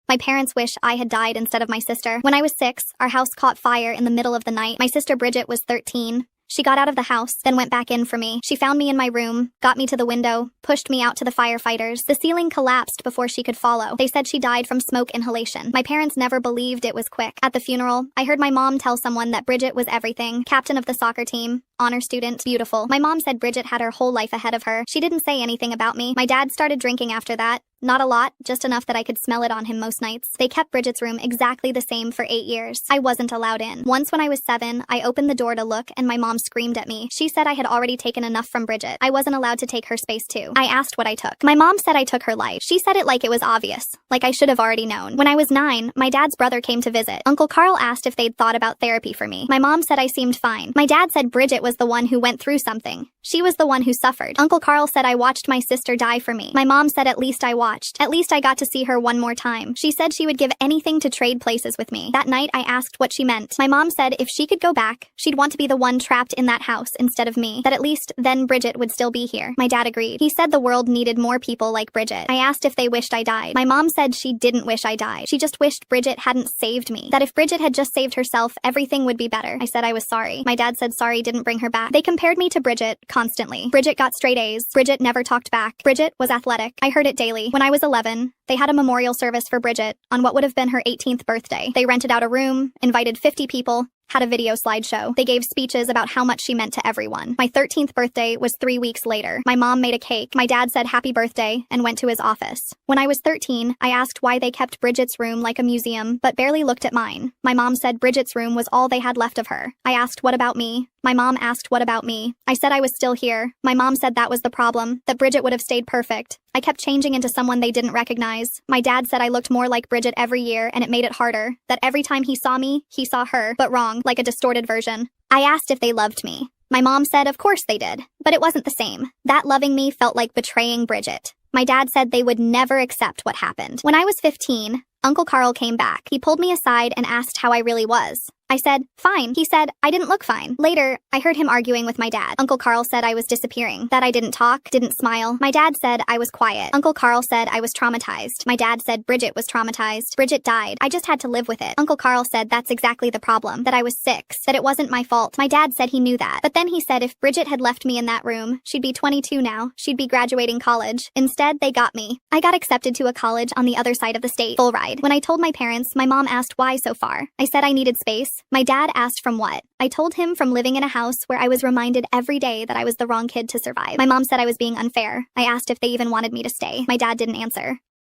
My parents wish I had died instead of my sister. When I was 6, our house caught fire in the middle of the night. My sister Bridget was 13. She got out of the house, then went back in for me. She found me in my room, got me to the window, pushed me out to the firefighters. The ceiling collapsed before she could follow. They said she died from smoke inhalation. My parents never believed it was quick. At the funeral, I heard my mom tell someone that Bridget was everything. Captain of the soccer team, honor student, beautiful. My mom said Bridget had her whole life ahead of her. She didn't say anything about me. My dad started drinking after that. Not a lot, just enough that I could smell it on him most nights. They kept Bridget's room exactly the same for 8 years. I wasn't allowed in. Once when I was 7, I opened the door to look and my mom screamed at me. She said I had already taken enough from Bridget. I wasn't allowed to take her space too. I asked what I took. My mom said I took her life. She said it like it was obvious, like I should have already known. When I was 9, my dad's brother came to visit. Uncle Carl asked if they'd thought about therapy for me. My mom said I seemed fine. My dad said Bridget was the one who went through something. She was the one who suffered. Uncle Carl said I watched my sister die for me. My mom said at least I watched. At least I got to see her one more time. She said she would give anything to trade places with me. That night, I asked what she meant. My mom said if she could go back, she'd want to be the one trapped in that house instead of me. That at least then Bridget would still be here. My dad agreed. He said the world needed more people like Bridget. I asked if they wished I died. My mom said she didn't wish I died. She just wished Bridget hadn't saved me. That if Bridget had just saved herself, everything would be better. I said I was sorry. My dad said sorry didn't bring her back. They compared me to Bridget constantly. Bridget got straight A's. Bridget never talked back. Bridget was athletic. I heard it daily. When I was 11, they had a memorial service for Bridget on what would have been her 18th birthday. They rented out a room, invited 50 people, had a video slideshow. They gave speeches about how much she meant to everyone. My 13th birthday was 3 weeks later. My mom made a cake. My dad said happy birthday and went to his office. When I was 13, I asked why they kept Bridget's room like a museum, but barely looked at mine. My mom said Bridget's room was all they had left of her. I asked what about me? My mom asked what about me? I said I was still here. My mom said that was the problem, that Bridget would have stayed perfect. I kept changing into someone they didn't recognize. My dad said I looked more like Bridget every year and it made it harder, that every time he saw me, he saw her, but wrong, like a distorted version. I asked if they loved me. My mom said of course they did, but it wasn't the same. That loving me felt like betraying Bridget. My dad said they would never accept what happened. When I was 15, Uncle Carl came back. He pulled me aside and asked how I really was. I said, fine. He said, I didn't look fine. Later, I heard him arguing with my dad. Uncle Carl said I was disappearing, that I didn't talk, didn't smile. My dad said I was quiet. Uncle Carl said I was traumatized. My dad said Bridget was traumatized. Bridget died. I just had to live with it. Uncle Carl said that's exactly the problem, that I was 6, that it wasn't my fault. My dad said he knew that. But then he said if Bridget had left me in that room, she'd be 22 now. She'd be graduating college. Instead, they got me. I got accepted to a college on the other side of the state. Full ride. When I told my parents, my mom asked why so far. I said I needed space. My dad asked from what? I told him from living in a house where I was reminded every day that I was the wrong kid to survive. My mom said I was being unfair. I asked if they even wanted me to stay. My dad didn't answer.